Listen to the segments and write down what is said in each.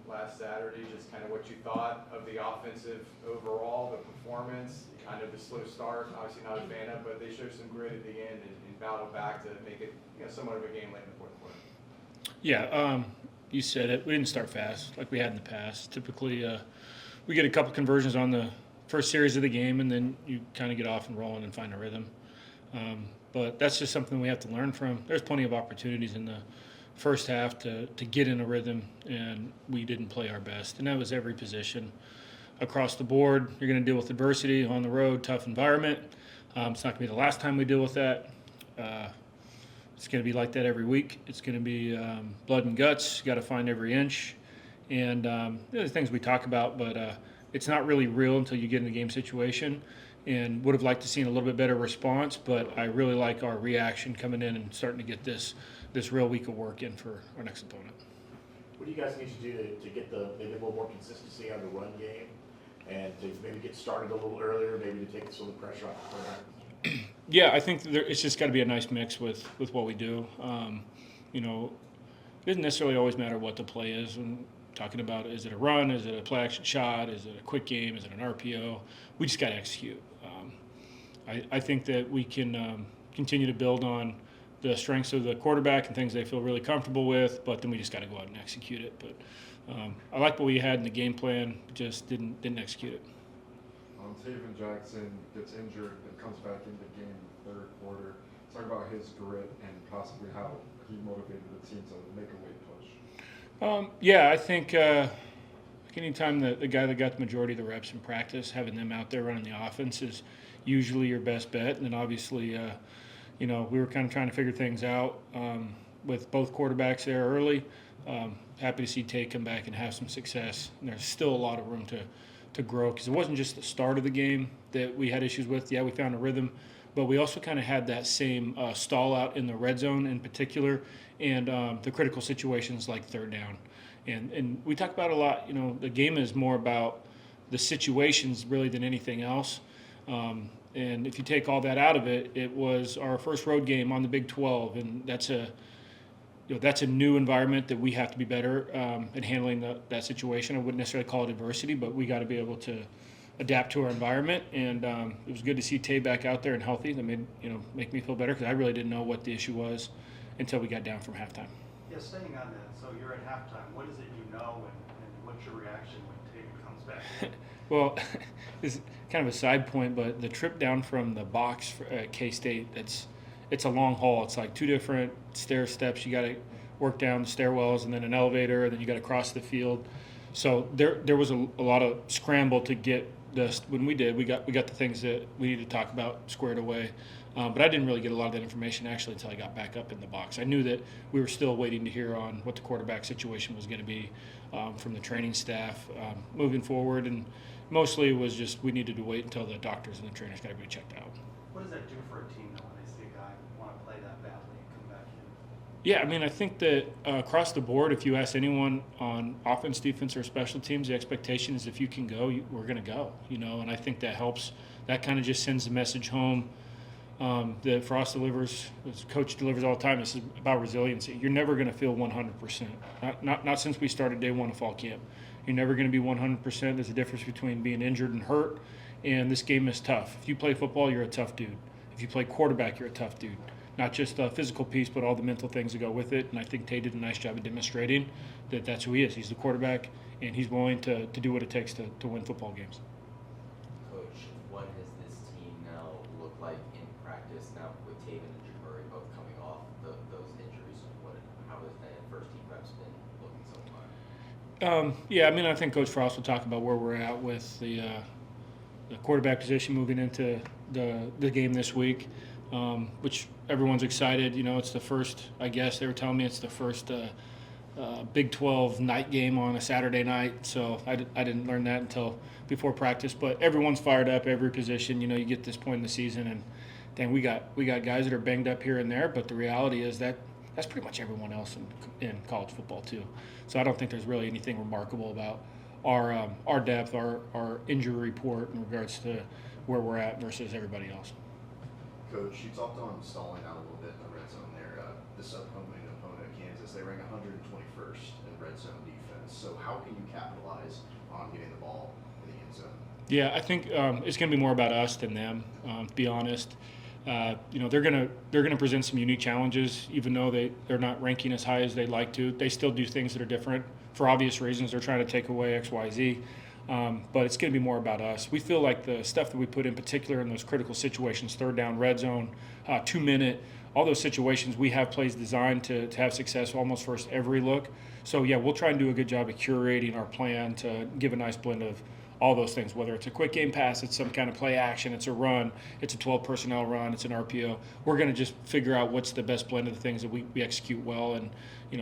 last Saturday, just kind of what you thought of the offensive overall, the performance, kind of the slow start, obviously not a fan of, but they showed some grit at the end and battled back to make it somewhat of a game late in the fourth quarter. Yeah, you said it. We didn't start fast like we had in the past. Typically, we get a couple conversions on the first series of the game, and then you kind of get off and rolling and find a rhythm. But that's just something we have to learn from. There's plenty of opportunities in the first half to get in a rhythm, and we didn't play our best. And that was every position across the board. You're going to deal with adversity on the road, tough environment. It's not going to be the last time we deal with that. It's going to be like that every week. It's going to be blood and guts. You got to find every inch. And there's things we talk about, but it's not really real until you get in the game situation. And would have liked to seen a little bit better response, but I really like our reaction coming in and starting to get this real week of work in for our next opponent. What do you guys need to do to get maybe a little more consistency on the run game, and to maybe get started a little earlier, maybe to take some of the pressure off the quarterback? Yeah, I think it's just got to be a nice mix with what we do. It doesn't necessarily always matter what the play is. When talking about, is it a run, is it a play action shot, is it a quick game, is it an RPO? We just got to execute. I think that we can continue to build on the strengths of the quarterback and things they feel really comfortable with, but then we just got to go out and execute it. But I like what we had in the game plan, just didn't execute it. Taven Jackson gets injured and comes back into the game in the third quarter. Talk about his grit and possibly how he motivated the team to make a late push. Yeah, I think anytime the guy that got the majority of the reps in practice, having them out there running the offense is usually your best bet. And then obviously, we were kind of trying to figure things out with both quarterbacks there early. Happy to see Tate come back and have some success. And there's still a lot of room to grow, because it wasn't just the start of the game that we had issues with. Yeah, we found a rhythm, but we also kind of had that same stall out in the red zone in particular, and the critical situations like third down. And we talk about a lot, the game is more about the situations really than anything else. And if you take all that out of it, it was our first road game on the Big 12, and that's a new environment that we have to be better at handling that situation. I wouldn't necessarily call it adversity, but we got to be able to adapt to our environment. And it was good to see Tay back out there and healthy. That made make me feel better, because I really didn't know what the issue was until we got down from halftime. Yeah, staying on that. So you're at halftime. What is it and what's your reaction when Taven comes back? Well, it's kind of a side point, but the trip down from the box at K-State, it's a long haul. It's like two different stair steps. You got to work down the stairwells, and then an elevator, and then you got to cross the field. So there was a lot of scramble to get this. When we did, we got the things that we needed to talk about squared away. But I didn't really get a lot of that information actually until I got back up in the box. I knew that we were still waiting to hear on what the quarterback situation was going to be from the training staff moving forward, and mostly it was just we needed to wait until the doctors and the trainers got everybody checked out. What does that do for a team though when they see a guy want to play that badly and come back in? Yeah, I mean, I think that across the board, if you ask anyone on offense, defense, or special teams, the expectation is if you can go, we're going to go, and I think that helps. That kind of just sends the message home that Frost delivers, as Coach delivers all the time. This is about resiliency. You're never going to feel 100%. Not since we started day one of fall camp. You're never going to be 100%. There's a difference between being injured and hurt, and this game is tough. If you play football, you're a tough dude. If you play quarterback, you're a tough dude. Not just the physical piece, but all the mental things that go with it. And I think Tay did a nice job of demonstrating that that's who he is. He's the quarterback, and he's willing to do what it takes to win football games. Coach, what does this team now look like in practice now with Taven and Jabari both coming off those injuries? How has that first team reps been looking so far? Yeah, I mean, I think Coach Frost will talk about where we're at with the quarterback position moving into the game this week, which everyone's excited. It's the first, I guess they were telling me it's the first Big 12 night game on a Saturday night. So I didn't learn that until before practice. But everyone's fired up, every position. You get this point in the season, and dang, we got guys that are banged up here and there. But the reality is that's pretty much everyone else in college football too. So I don't think there's really anything remarkable about our depth, our injury report in regards to where we're at versus everybody else. Coach, you talked on stalling out a little bit in the red zone there. This upcoming opponent, Kansas, they rank 121st in red zone defense. offense. So how can you capitalize on getting the ball in the end zone? Yeah, I think it's going to be more about us than them. To be honest, they're gonna present some unique challenges, even though they're not ranking as high as they'd like to. They still do things that are different for obvious reasons. They're trying to take away X, Y, Z. But it's going to be more about us. We feel like the stuff that we put in particular in those critical situations, third down, red zone, 2 minute, all those situations, we have plays designed to have success almost first every look. So yeah, we'll try and do a good job of curating our plan to give a nice blend of all those things, whether it's a quick game pass, it's some kind of play action, it's a run, it's a 12 personnel run, it's an RPO. We're going to just figure out what's the best blend of the things that we execute well. And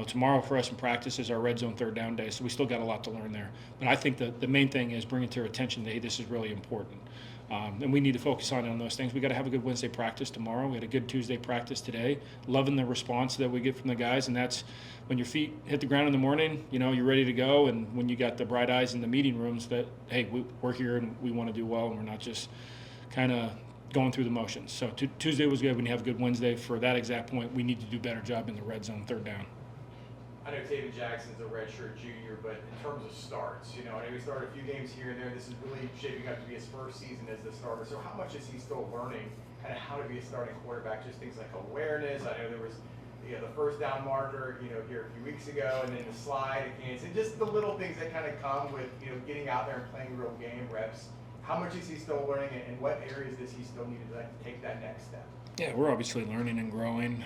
tomorrow for us in practice is our red zone third down day, so we still got a lot to learn there. But I think the main thing is bringing to our attention that, hey, this is really important. And we need to focus on those things. We got to have a good Wednesday practice tomorrow. We had a good Tuesday practice today. Loving the response that we get from the guys, and that's when your feet hit the ground in the morning, you're ready to go. And when you got the bright eyes in the meeting rooms that, hey, we're here and we want to do well, and we're not just kind of going through the motions. So Tuesday was good. When you have a good Wednesday, for that exact point, we need to do a better job in the red zone third down. I know Taven Jackson's a redshirt junior, but in terms of starts, I know he started a few games here and there. This is really shaping up to be his first season as the starter. So how much is he still learning kind of how to be a starting quarterback? Just things like awareness. I know there was the first down marker, here a few weeks ago, and then the slide against, and just the little things that kind of come with, getting out there and playing real game reps. How much is he still learning, and what areas does he still need to take that next step? Yeah, we're obviously learning and growing.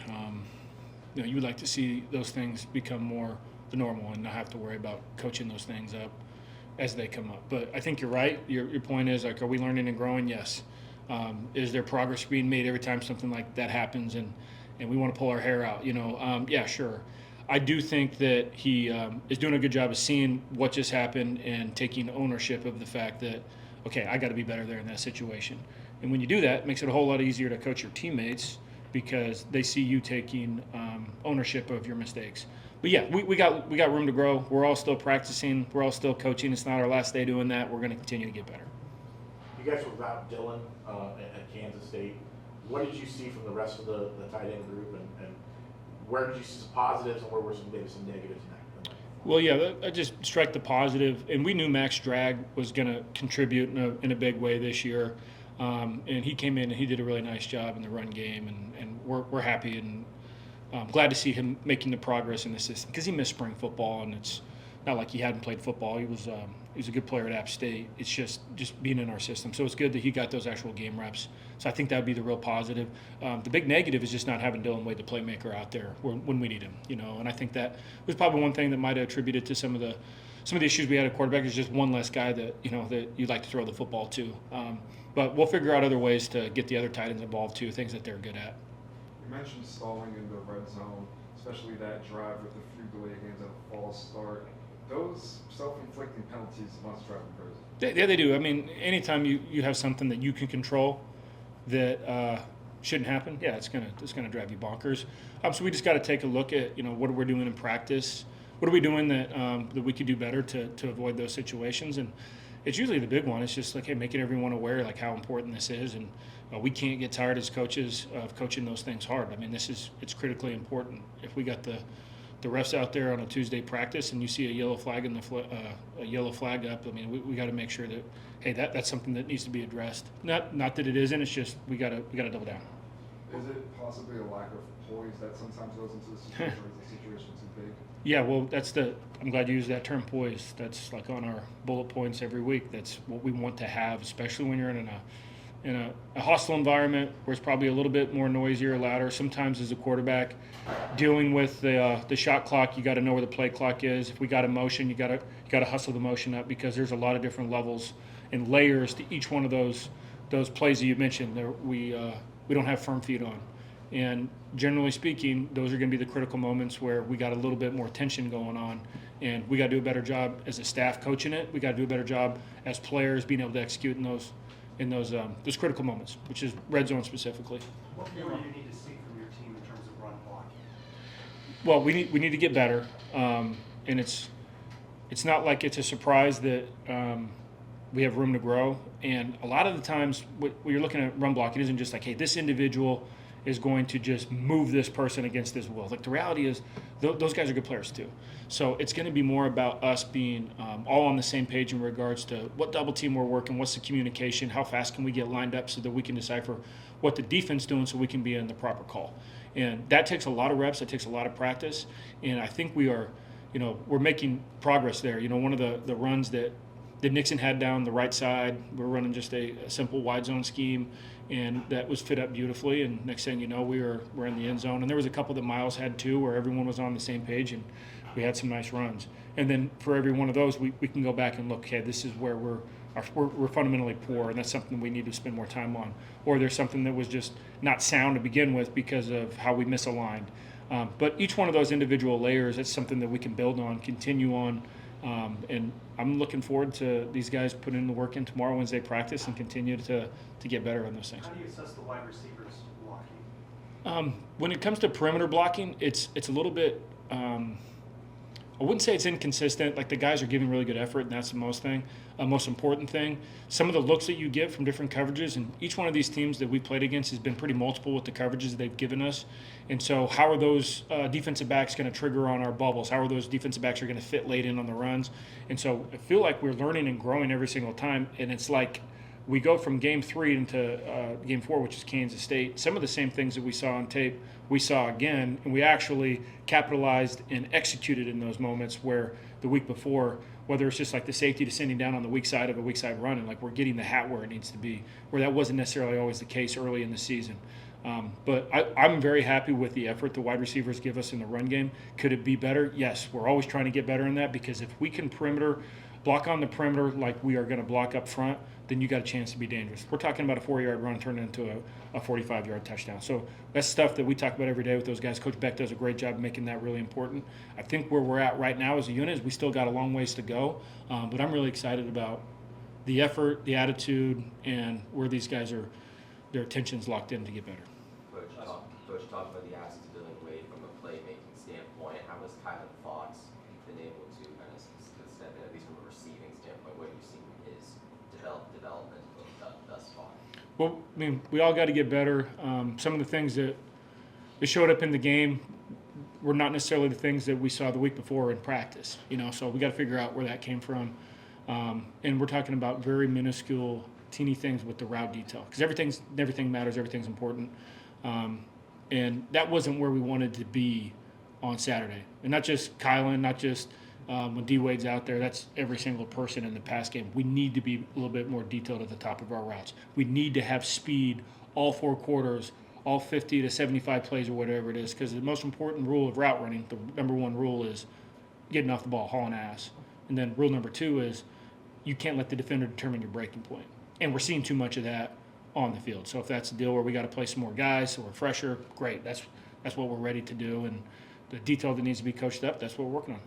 You would like to see those things become more the normal and not have to worry about coaching those things up as they come up. But I think you're right. Your point is, are we learning and growing? Yes. Is there progress being made every time something like that happens and we want to pull our hair out? Yeah, sure. I do think that he is doing a good job of seeing what just happened and taking ownership of the fact that, okay, I got to be better there in that situation. And when you do that, it makes it a whole lot easier to coach your teammates, because they see you taking ownership of your mistakes. But yeah, we got room to grow. We're all still practicing. We're all still coaching. It's not our last day doing that. We're going to continue to get better. You guys were without Dylan at Kansas State. What did you see from the rest of the tight end group, and where did you see some positives and where were maybe some negatives in that? Well, yeah, I just strike the positive, and we knew Max Drag was going to contribute in a big way this year. And he came in and he did a really nice job in the run game, and we're happy and glad to see him making the progress in the system, because he missed spring football, and it's not like he hadn't played football. He was a good player at App State. It's just being in our system. So it's good that he got those actual game reps. So I think that would be the real positive. The big negative is just not having Dylan Wade, the playmaker, out there when we need him. And I think that was probably one thing that might have attributed to some of the issues we had at quarterback. Is just one less guy that that you'd like to throw the football to. But we'll figure out other ways to get the other tight ends involved too, things that they're good at. You mentioned stalling in the red zone, especially that drive with the few delay games and a false start. Those self-inflicting penalties must drive them crazy. Yeah, they do. I mean, anytime you have something that you can control that shouldn't happen, yeah, it's gonna drive you bonkers. So we just got to take a look at what we're doing in practice. What are we doing that we could do better to avoid those situations? And it's usually the big one. It's just like, hey, making everyone aware like how important this is, and we can't get tired as coaches of coaching those things hard. I mean, it's critically important. If we got the refs out there on a Tuesday practice and you see a yellow flag a yellow flag up, I mean, we got to make sure that, hey, that's something that needs to be addressed. Not that it isn't. It's just we got to double down. Is it possibly a lack of poise that sometimes goes into the situation, or is the situation too big? Yeah, well, I'm glad you used that term, poise. That's like on our bullet points every week. That's what we want to have, especially when you're in a hostile environment where it's probably a little bit more noisier, louder. Sometimes as a quarterback, dealing with the shot clock, you got to know where the play clock is. If we got a motion, you got to hustle the motion up, because there's a lot of different levels and layers to each one of those plays that you mentioned. We don't have firm feet on. And generally speaking, those are going to be the critical moments where we got a little bit more tension going on, and we got to do a better job as a staff coaching it. We got to do a better job as players being able to execute in those critical moments, which is red zone specifically. What more do you need to see from your team in terms of run blocking? Well, we need to get better, and it's not like it's a surprise that we have room to grow. And a lot of the times when you're looking at run block, it isn't just like, hey, this individual is going to just move this person against his will. Like the reality is, those guys are good players too. So it's going to be more about us being all on the same page in regards to what double team we're working, what's the communication, how fast can we get lined up so that we can decipher what the defense doing so we can be in the proper call. And that takes a lot of reps, that takes a lot of practice, and I think we are, we're making progress there. One of the runs that Nixon had down the right side, we're running just a simple wide zone scheme, and that was fit up beautifully. And next thing you know, we're in the end zone. And there was a couple that Miles had too, where everyone was on the same page, and we had some nice runs. And then for every one of those, we can go back and look. Okay, this is where we're fundamentally poor, and that's something we need to spend more time on. Or there's something that was just not sound to begin with because of how we misaligned. But each one of those individual layers, that's something that we can build on, continue on. And I'm looking forward to these guys putting the work in tomorrow, Wednesday practice, and continue to get better on those things. How do you assess the wide receivers blocking? When it comes to perimeter blocking, it's a little bit. I wouldn't say it's inconsistent. Like the guys are giving really good effort, and that's the most important thing. Some of the looks that you get from different coverages, and each one of these teams that we played against has been pretty multiple with the coverages they've given us. And so how are those defensive backs going to trigger on our bubbles? How are those defensive backs are going to fit late in on the runs? And so I feel like we're learning and growing every single time, and it's like we go from game 3 into game 4, which is Kansas State. Some of the same things that we saw on tape, we saw again, and we actually capitalized and executed in those moments where the week before, whether it's just like the safety descending down on the weak side of a weak side run, and like we're getting the hat where it needs to be, where that wasn't necessarily always the case early in the season. But I'm very happy with the effort the wide receivers give us in the run game. Could it be better? Yes, we're always trying to get better in that, because if we can block on the perimeter like we are going to block up front, then you got a chance to be dangerous. We're talking about a 4-yard run turning into a 45-yard touchdown. So that's stuff that we talk about every day with those guys. Coach Beck does a great job making that really important. I think where we're at right now as a unit is we still got a long ways to go, but I'm really excited about the effort, the attitude, and where these guys are, their attention's locked in to get better. Coach talked about the assets building away from a playmaking standpoint. How has Kylan Fox been able to kind of step in, at least from a receiving standpoint? What have you seen from his development thus far? Well, I mean, we all got to get better. Some of the things that showed up in the game were not necessarily the things that we saw the week before in practice. So we got to figure out where that came from. And we're talking about very minuscule, teeny things with the route detail, because everything matters, everything's important. And that wasn't where we wanted to be on Saturday. And not just Kylan, not just when D-Wade's out there, that's every single person in the pass game. We need to be a little bit more detailed at the top of our routes. We need to have speed all 4 quarters, all 50 to 75 plays or whatever it is, because the most important rule of route running, the number 1 rule is getting off the ball, hauling ass. And then rule number 2 is you can't let the defender determine your breaking point. And we're seeing too much of that on the field. So if that's the deal where we got to play some more guys so we're fresher, great. That's what we're ready to do. And the detail that needs to be coached up, that's what we're working on.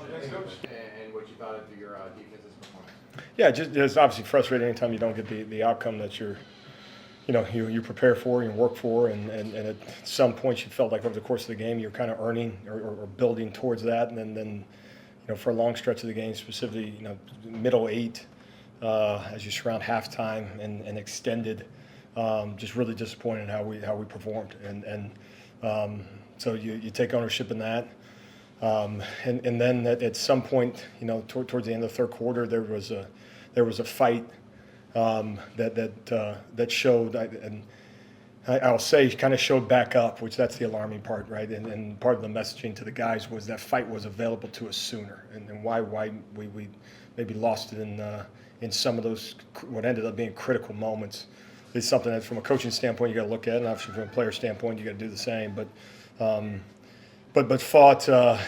Thanks, Coach. And what you thought of your defense's performance? Yeah, it's obviously frustrating anytime you don't get the outcome that you prepare for and work for, and at some points you felt like over the course of the game you're kind of earning or building towards that, and then for a long stretch of the game, specifically middle 8, as you surround halftime and extended, just really disappointed in how we performed, and so you take ownership in that. And then at some point, towards the end of the third quarter, there was a fight that showed, and I'll say kind of showed back up, which that's the alarming part, right? And part of the messaging to the guys was that fight was available to us sooner, and why we maybe lost it in some of those what ended up being critical moments. It's something that from a coaching standpoint you got to look at, and obviously from a player standpoint you got to do the same, but fought to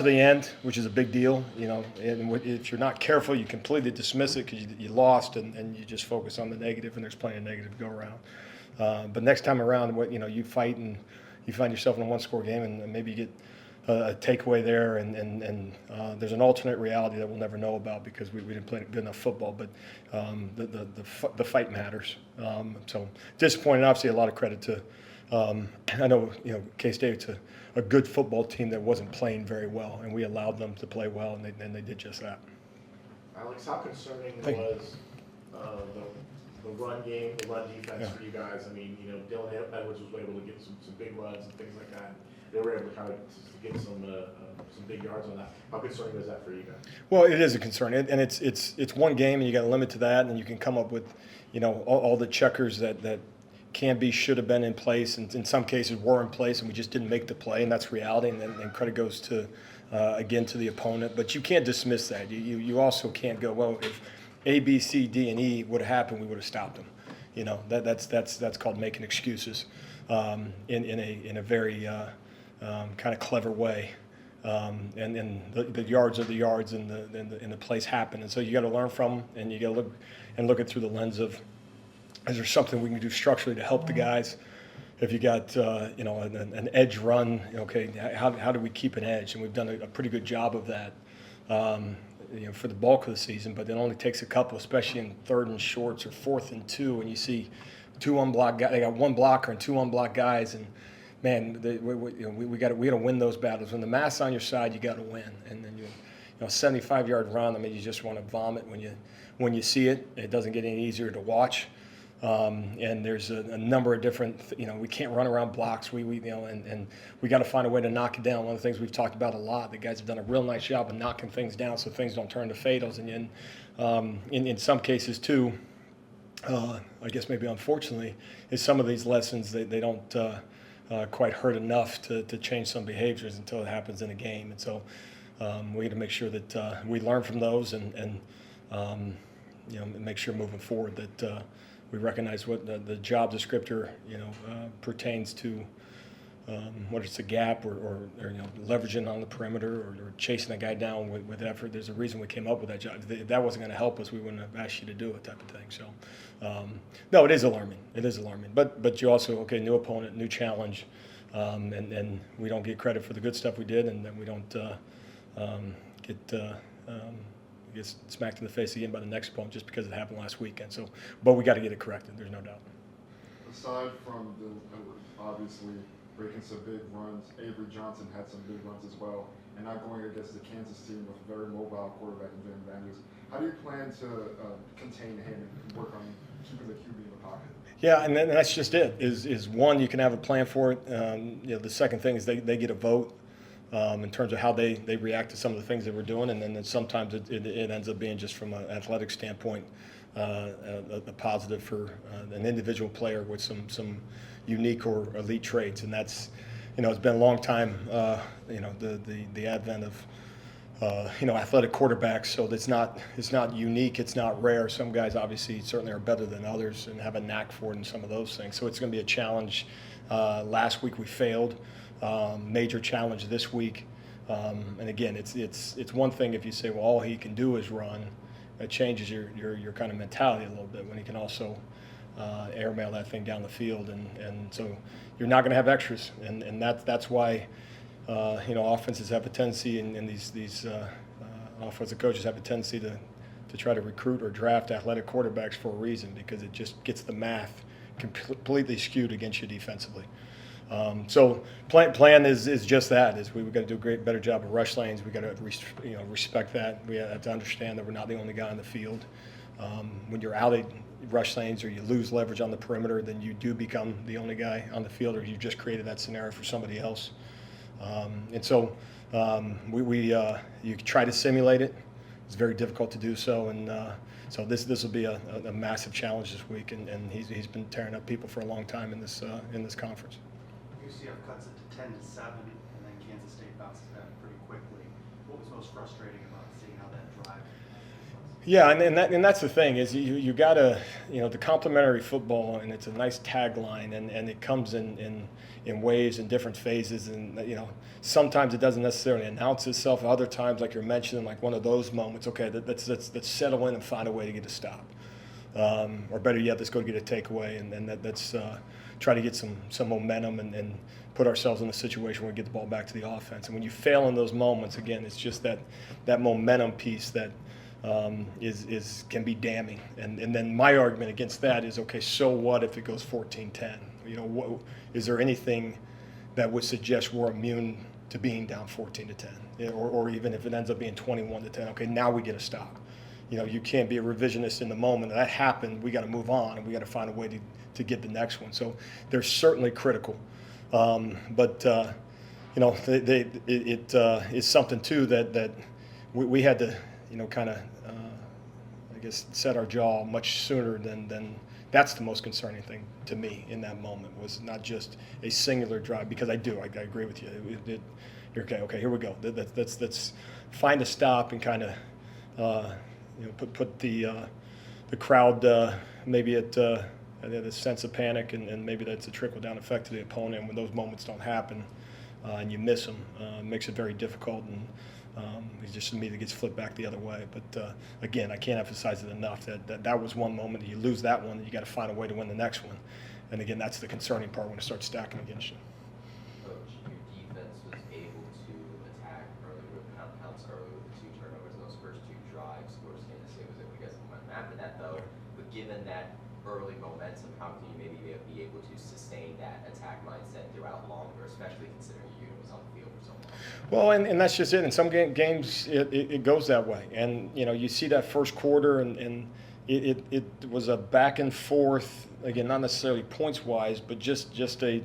the end, which is a big deal, and if you're not careful, you completely dismiss it because you lost, and you just focus on the negative, and there's plenty of negative to go around. But next time around, you fight and you find yourself in a 1-score game, and maybe you get a takeaway there, and there's an alternate reality that we'll never know about because we didn't play good enough football, but the fight matters. So disappointed, obviously a lot of credit to, I know, K-State's a good football team that wasn't playing very well, and we allowed them to play well, and they did just that. Alex, how concerning was the run game, the run defense Yeah. for you guys? I mean, you know, Dylan Edwards was able to get some big runs and things like that. They were able to kind of get some big yards on that. How concerning is that for you guys? Well, it is a concern, and it's one game, and you got a limit to that, and you can come up with, you know, all the checkers that can be, should have been in place, and in some cases were in place, and we just didn't make the play, and that's reality, and credit goes to, again, to the opponent. But you can't dismiss that. You also can't go, well, if A, B, C, D, and E would have happened, we would have stopped them. You know, that's called making excuses in a very kind of clever way. And the yards are the yards, and the plays happen. And so you got to learn from them, and you got to look it through the lens of, is there something we can do structurally to help the guys? If you got you know, an edge run, okay, how do we keep an edge? And we've done a pretty good job of that, you know, for the bulk of the season. But it only takes a couple, especially in 3rd and shorts or 4th and 2, and you see 2 unblocked guys. They got 1 blocker and 2 unblocked guys, and man, we got to win those battles. When the math's on your side, you got to win. And then you know, 75-yard run. I mean, you just want to vomit when you see it. It doesn't get any easier to watch. And there's a number of different, you know, we can't run around blocks. We you know, and we got to find a way to knock it down. One of the things we've talked about a lot. The guys have done a real nice job of knocking things down so things don't turn to fatals. And in some cases too, I guess maybe unfortunately, is some of these lessons they don't quite hurt enough to change some behaviors until it happens in a game. And so we got to make sure that we learn from those and you know, make sure moving forward that we recognize what the job descriptor, you know, pertains to, whether it's a gap or you know, leveraging on the perimeter or chasing a guy down with effort. There's a reason we came up with that job. If that wasn't going to help us, we wouldn't have asked you to do it, type of thing. So, no, it is alarming. It is alarming. But you also, okay, new opponent, new challenge, and we don't get credit for the good stuff we did, and then we don't get smacked in the face again by the next opponent just because it happened last weekend. So, but we got to get it corrected. There's no doubt. Aside from the obviously breaking some big runs, Avery Johnson had some big runs as well, and not going against the Kansas team with a very mobile quarterback in Jim Daniels. How do you plan to contain him and work on keeping the QB in the pocket? Yeah, and that's just it. Is one, you can have a plan for it. You know, the second thing is they get a vote. In terms of how they react to some of the things that we're doing, and then sometimes it ends up being just from an athletic standpoint a positive for an individual player with some unique or elite traits, and that's, you know, it's been a long time, you know, the advent of you know, athletic quarterbacks, so it's not unique, it's not rare. Some guys obviously certainly are better than others and have a knack for it and some of those things, so it's going to be a challenge. Last week we failed. Major challenge this week, and again, it's one thing if you say, well, all he can do is run. It changes your kind of mentality a little bit when he can also airmail that thing down the field, and so you're not going to have extras, and that's why you know, offenses have a tendency, and these offensive coaches have a tendency to try to recruit or draft athletic quarterbacks for a reason, because it just gets the math completely skewed against you defensively. So plan is just that. Is we've got to do a better job of rush lanes. We got to respect that. We have to understand that we're not the only guy on the field. When you're out of rush lanes or you lose leverage on the perimeter, then you do become the only guy on the field, or you've just created that scenario for somebody else. And so you try to simulate it. It's very difficult to do so, and so this will be a massive challenge this week. And he's been tearing up people for a long time in this conference. UCF cuts it to 10-7, and then Kansas State bounces back pretty quickly. What was most frustrating about seeing how that drive? Yeah, and that's the thing is you gotta, you know, the complementary football, and it's a nice tagline, and it comes in waves and different phases, and you know, sometimes it doesn't necessarily announce itself. Other times, like you're mentioning, like one of those moments, okay, let's settle in and find a way to get a stop, or better yet, let's go get a takeaway, and let's try to get some momentum and put ourselves in a situation where we get the ball back to the offense. And when you fail in those moments, again, it's just that momentum piece that can be damning. And then my argument against that is, okay, so what if it goes 14-10? You know, is there anything that would suggest we're immune to being down 14-10, or even if it ends up being 21-10? Okay, now we get a stop. you can't be a revisionist in the moment. That happened. We got to move on, and we got to find a way to get the next one. So they're certainly critical. But it is something too that we had to, kind of, I guess, set our jaw much sooner than. That's the most concerning thing to me in that moment, was not just a singular drive, because I agree with you. You're okay, here we go. Let's find a stop and kind of, put the crowd maybe at a sense of panic, and maybe that's a trickle-down effect to the opponent. And when those moments don't happen and you miss them, it makes it very difficult, and it just immediately gets flipped back the other way. But again, I can't emphasize it enough that was one moment. You lose that one, you got to find a way to win the next one. And again, that's the concerning part when it starts stacking against you. Coach, your defense was able to attack early with counts early with the 2 turnovers in those first 2 drives. Of course, Kansas State was able to get some momentum after that, though. But given that early momentum, how can you maybe be able to sustain that attack mindset throughout longer, especially considering your unit was on the field for so long? Well, and that's just it. In some games, it goes that way. And, you see that first quarter, and it was a back and forth, again, not necessarily points-wise, but just a,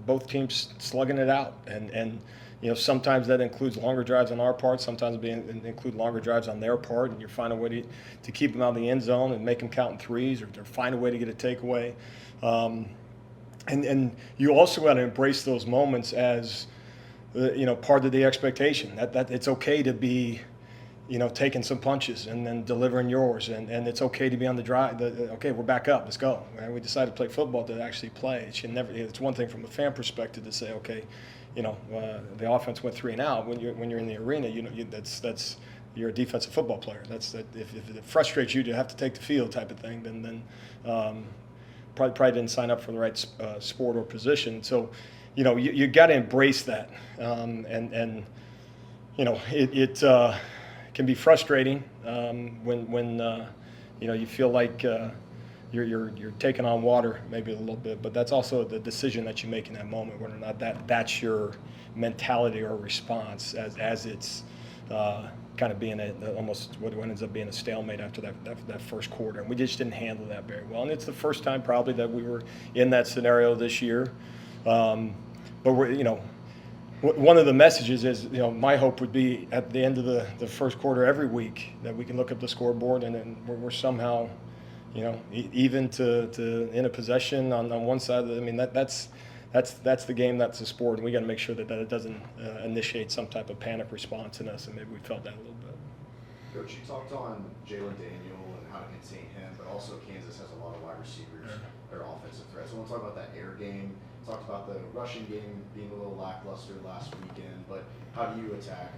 both teams slugging it out. And sometimes that includes longer drives on our part, sometimes it include longer drives on their part, and you find a way to keep them out of the end zone and make them count in threes, or find a way to get a takeaway. And you also got to embrace those moments as part of the expectation that it's okay to be, taking some punches and then delivering yours, and it's okay to be on the drive. Okay, we're back up, let's go. Right? We decided to play football to actually play. It should never. It's one thing from a fan perspective to say, okay, the offense went 3 and out. When you're in the arena, that's you're a defensive football player. If it frustrates you to have to take the field type of thing, then probably didn't sign up for the right sport or position. So, you got to embrace that, and it can be frustrating when you feel like you're taking on water maybe a little bit, but that's also the decision that you make in that moment, whether or not that's your mentality or response as it's kind of being almost what ends up being a stalemate after that first quarter. And we just didn't handle that very well. And it's the first time probably that we were in that scenario this year. But we're, one of the messages is, my hope would be at the end of the first quarter every week that we can look up the scoreboard and then we're somehow, even to in a possession on one side. That's the game, that's the sport, and we got to make sure that it doesn't initiate some type of panic response in us, and maybe we felt that a little bit. Coach, you talked on Jalen Daniel and how to contain him, but also Kansas has a lot of wide receivers that are offensive threats. So I want to talk about that air game. Talked about the rushing game being a little lackluster last weekend, but how do you attack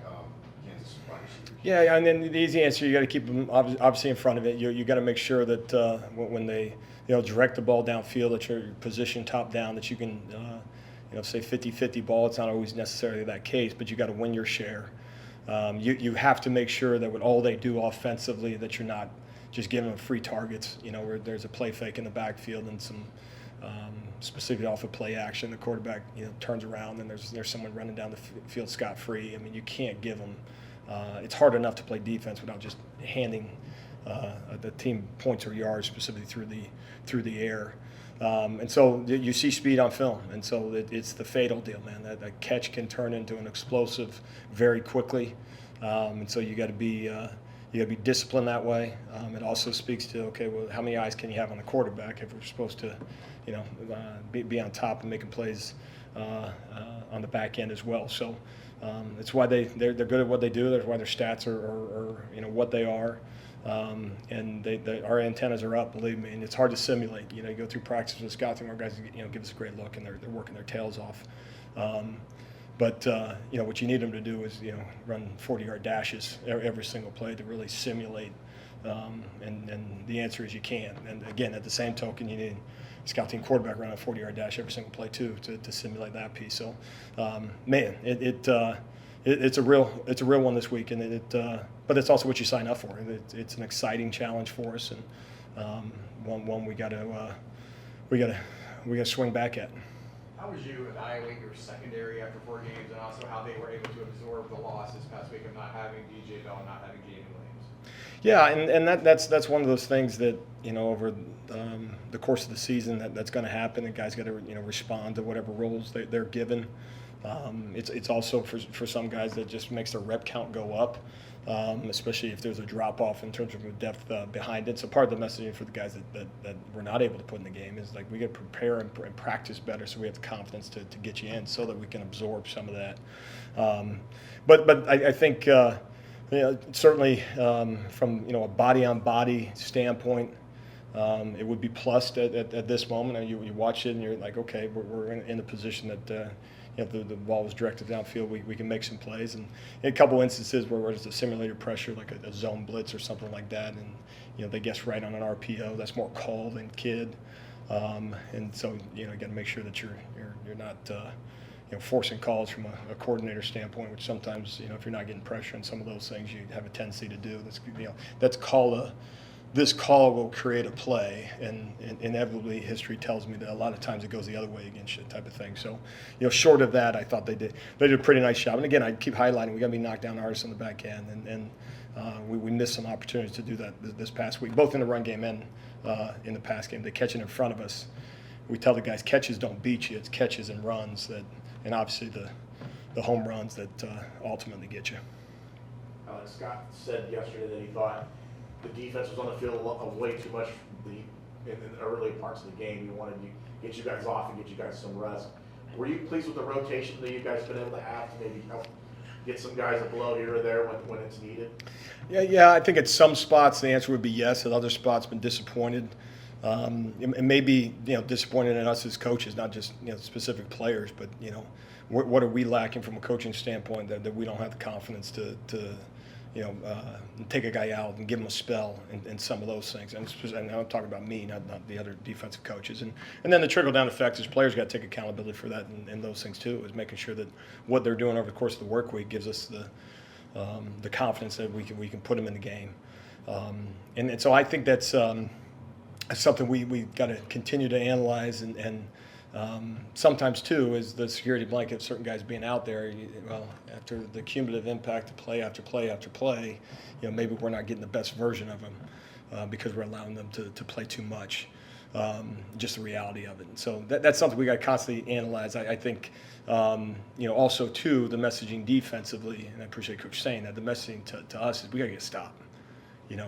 Kansas wide receivers? Yeah, and then the easy answer, you got to keep them obviously in front of it. You got to make sure that when they direct the ball downfield, that you're positioned top down, that you can say 50-50 ball. It's not always necessarily that case, but you got to win your share. You have to make sure that with all they do offensively, that you're not just giving them free targets. Where there's a play fake in the backfield and some. Specifically off of play action, the quarterback turns around and there's someone running down the field scot-free. I mean, you can't give them. It's hard enough to play defense without just handing the team points or yards specifically through the air. And so you see speed on film, and so it's the fatal deal, man. That catch can turn into an explosive very quickly, and so you got to be disciplined that way. It also speaks to, okay, well, how many eyes can you have on the quarterback if we're supposed to, be on top and making plays on the back end as well. So it's why they're good at what they do. That's why their stats are what they are. And our antennas are up, believe me, and it's hard to simulate. You go through practice with scouting, our guys give us a great look, and they're working their tails off. But what you need them to do is run 40-yard dashes every single play to really simulate. And the answer is you can. And again, at the same token, you need a scout team quarterback run a 40-yard dash every single play too to simulate that piece. So, man, it's a real one this week, and but it's also what you sign up for. It's an exciting challenge for us, and one we got to swing back at. How would you evaluate your secondary after 4 games, and also how they were able to absorb the loss this past week of not having DJ Bell and not having Jamie Williams? Yeah, and that's one of those things that, over the course of the season that's going to happen. And guys got to respond to whatever roles they're given. It's also for some guys that just makes their rep count go up, especially if there's a drop off in terms of depth behind it. So part of the messaging for the guys that we're not able to put in the game is like we got to prepare and practice better, so we have the confidence to get you in, so that we can absorb some of that. But I think. Certainly from a body on body standpoint, it would be plussed at this moment. And you watch it and you're like, okay, we're in a position that the ball was directed downfield. We can make some plays. And in a couple instances where there's a simulated pressure, like a zone blitz or something like that, and they guess right on an RPO. That's more call than kid. And so you got to make sure that you're not. Forcing calls from a coordinator standpoint, which sometimes, if you're not getting pressure on some of those things, you have a tendency to do. This call will create a play, and inevitably history tells me that a lot of times it goes the other way against you, type of thing. So, short of that, I thought they did a pretty nice job. And again, I keep highlighting we got to be knocked down artists on the back end, and we missed some opportunities to do that this past week, both in the run game and in the pass game. They catch it in front of us. We tell the guys catches don't beat you; it's catches and runs that. And obviously the home runs that ultimately get you. Scott said yesterday that he thought the defense was on the field way too much in the early parts of the game. He wanted to get you guys off and get you guys some rest. Were you pleased with the rotation that you guys have been able to have to maybe help get some guys a blow here or there when it's needed? Yeah. I think at some spots the answer would be yes. At other spots, been disappointed. And maybe disappointed in us as coaches, not just specific players, but what are we lacking from a coaching standpoint that we don't have the confidence to take a guy out and give him a spell and some of those things. And I'm talking about me, not the other defensive coaches. And then the trickle down effect is players got to take accountability for that and those things too. Is making sure that what they're doing over the course of the work week gives us the confidence that we can put them in the game. And so I think that's. Something we got to continue to analyze and sometimes too is the security blanket of certain guys being out there. After the cumulative impact of play after play after play, maybe we're not getting the best version of them because we're allowing them to play too much. Just the reality of it. And so that's something we got to constantly analyze. I think also too the messaging defensively, and I appreciate Coach saying that the messaging to us is we got to get stopped.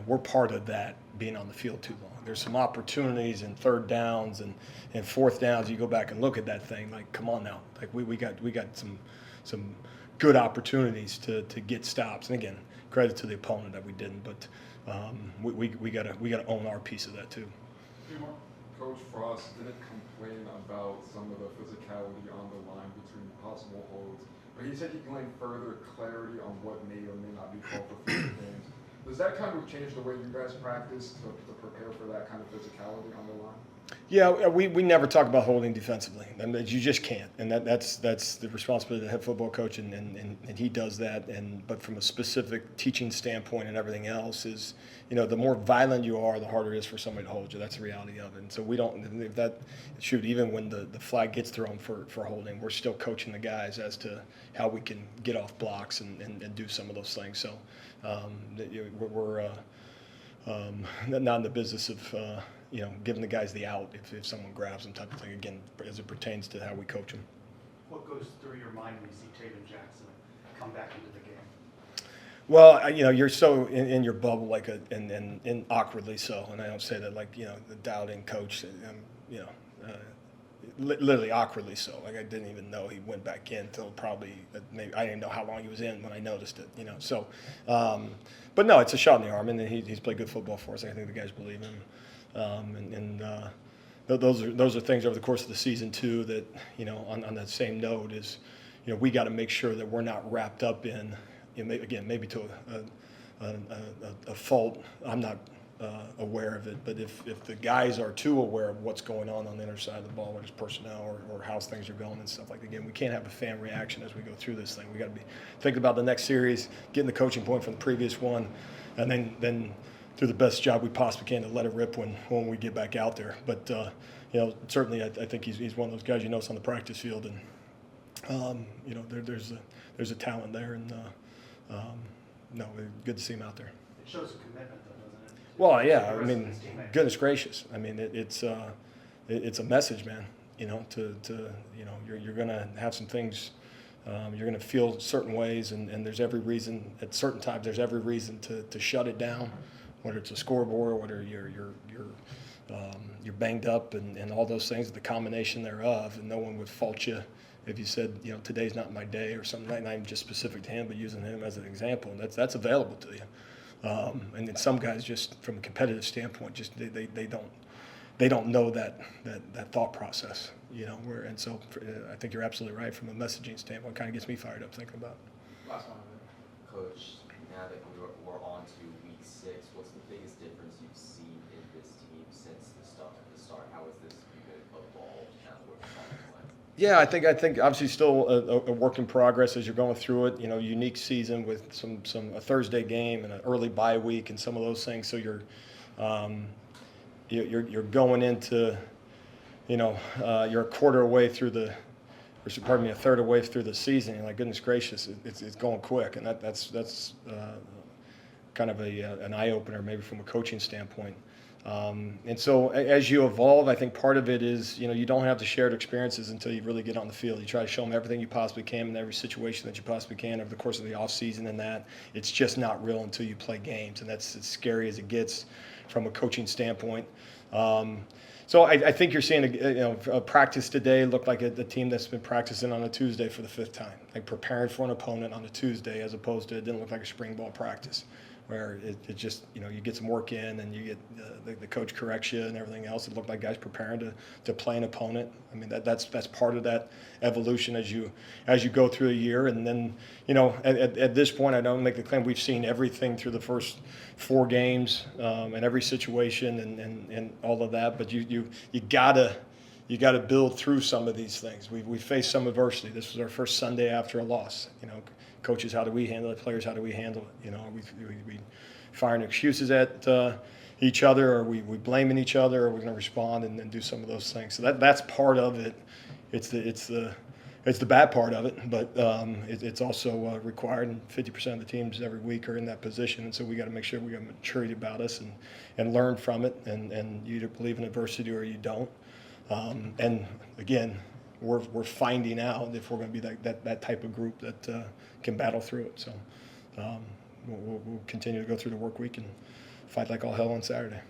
We're part of that being on the field too long. There's some opportunities in third downs and fourth downs. You go back and look at that thing, like, come on now. Like we got some good opportunities to get stops. And again, credit to the opponent that we didn't, but we gotta own our piece of that too. Coach Frost didn't complain about some of the physicality on the line between possible holds, but he said he can further clarity on what may or may not be called for future games. Does that kind of change the way you guys practice to prepare for that kind of physicality on the line? Yeah, we never talk about holding defensively. I mean, you just can't, and that's the responsibility of the head football coach, and he does that. But from a specific teaching standpoint and everything else is, the more violent you are, the harder it is for somebody to hold you. That's the reality of it. And so we don't. If that even when the flag gets thrown for holding, we're still coaching the guys as to how we can get off blocks and do some of those things. So we're not in the business of giving the guys the out if someone grabs them, type of thing. Again, as it pertains to how we coach them. What goes through your mind when you see Taven Jackson come back into the game? Well, you're so in your bubble, and awkwardly so, and I don't say that the doubting coach, literally awkwardly so. Like I didn't even know he went back in until probably maybe I didn't know how long he was in when I noticed it. So, but no, it's a shot in the arm, and he's played good football for us. I think the guys believe in him. Those are things over the course of the season too that on that same note is we got to make sure that we're not wrapped up in maybe to a fault. I'm not aware of it, but if the guys are too aware of what's going on the other side of the ball, whether it's personnel or how things are going and stuff like that, again, we can't have a fan reaction as we go through this thing. We got to be thinking about the next series, getting the coaching point from the previous one, and then do the best job we possibly can to let it rip when we get back out there. But certainly I think he's one of those guys it's on the practice field, and there's a talent there, and no, good to see him out there. It shows a commitment though, doesn't it? Well, yeah, To the I rest of mean, his teammates. goodness gracious. I mean, it's a message, man. You know, to you know, you're going to have some things, you're going to feel certain ways, and there's every reason at certain times. There's every reason to shut it down, whether it's a scoreboard, whether you're banged up, and all those things, the combination thereof, and no one would fault you if you said, you know, today's not my day or something, not even just specific to him, but using him as an example, and that's available to you. And then some guys, just from a competitive standpoint, just they don't know that thought process, you know. And so I think you're absolutely right from a messaging standpoint. Kind of gets me fired up thinking about it. Last one. Coach, now that we're on to week 6, what's the biggest difference you've seen in this team since the start? How has this unit evolved now that we're starting to play? Yeah, I think obviously still a work in progress as you're going through it. You know, unique season with a Thursday game and an early bye week and some of those things. So you're going into, you know, you're a quarter away through a third away through the season. You're like, goodness gracious, it's going quick, and that's kind of an eye opener maybe from a coaching standpoint. And so as you evolve, I think part of it is, you know, you don't have the shared experiences until you really get on the field. You try to show them everything you possibly can in every situation that you possibly can over the course of the off season, and that it's just not real until you play games, and that's as scary as it gets from a coaching standpoint. So I think you're seeing a practice today looked like the team that's been practicing on a Tuesday for the 5th time, like preparing for an opponent on a Tuesday, as opposed to it didn't look like a spring ball practice, where it just, you know, you get some work in and you get the coach corrects you and everything else. It looked like guys preparing to play an opponent. I mean, that's part of that evolution as you go through a year. And then, you know, at this point, I don't make the claim we've seen everything through the first 4 games and every situation and all of that. But you gotta build through some of these things. We faced some adversity. This was our first Sunday after a loss. You know, coaches, how do we handle it? Players, how do we handle it? You know, we firing excuses at each other, or we blaming each other, or we're going to respond and do some of those things. So that's part of it. It's the bad part of it, but it's also required. And 50% of the teams every week are in that position, and so we got to make sure we got maturity about us and learn from it, and you either believe in adversity or you don't. And again, we're finding out if we're going to be that type of group that can battle through it. So we'll continue to go through the work week and fight like all hell on Saturday.